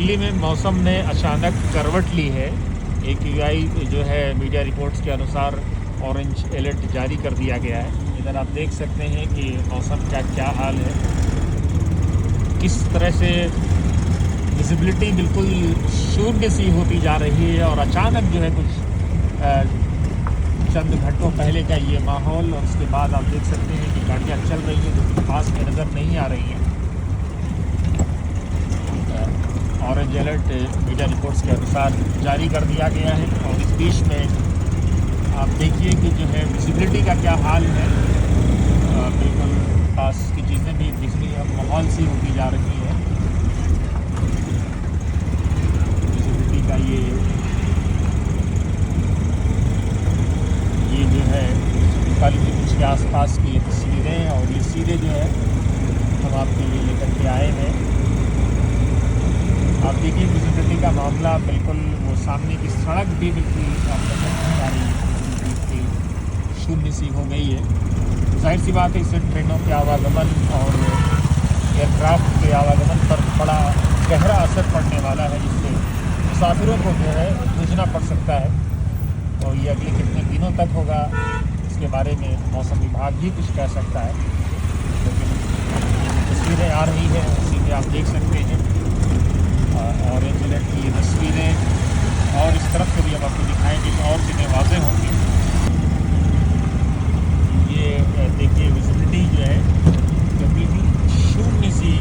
दिल्ली में मौसम ने अचानक करवट ली है। AQI जो है मीडिया रिपोर्ट्स के अनुसार ऑरेंज अलर्ट जारी कर दिया गया है। इधर आप देख सकते हैं कि मौसम का क्या हाल है, किस तरह से विजिबिलिटी बिल्कुल शून्य सी होती जा रही है। और अचानक जो है कुछ चंद घंटों पहले का ये माहौल, और उसके बाद आप देख सकते हैं कि गाड़ियाँ चल रही हैं जो कि पास में नज़र नहीं आ रही हैं। ऑरेंज अलर्ट मीडिया रिपोर्ट्स के अनुसार जारी कर दिया गया है। और इस बीच में आप देखिए कि जो है विजिबिलिटी का क्या हाल है। बिल्कुल पास की चीज़ें भी दिखनी अब माहौल सी होती जा रही है। विजिबिलिटी का ये जो है कल की कुछ के आसपास की तस्वीरें, और ये सीधे जो है हम आपके लिए लेकर के आए हैं। आप देखिए विजिबिलिटी का मामला, बिल्कुल वो सामने की सड़क भी बिल्कुल सारी शून्य सी हो गई है। जाहिर सी बात है, इससे ट्रेनों के आवागमन और एयरक्राफ्ट के आवागमन पर बड़ा गहरा असर पड़ने वाला है, जिससे मुसाफिरों को जो है जूझना पड़ सकता है। और ये अगले कितने दिनों तक होगा, इसके बारे में मौसम विभाग भी कुछ कह सकता है। लेकिन तस्वीरें आ रही हैं उसी में आप देख सकते हैं ऑरेंज अलर्ट की ये तस्वीरें, और इस तरफ से भी हम आपको दिखाएंगे तो और चीज़ें वाज़ेह होंगी। ये देखिए विजिबिलिटी जो है कभी भी शून्य सी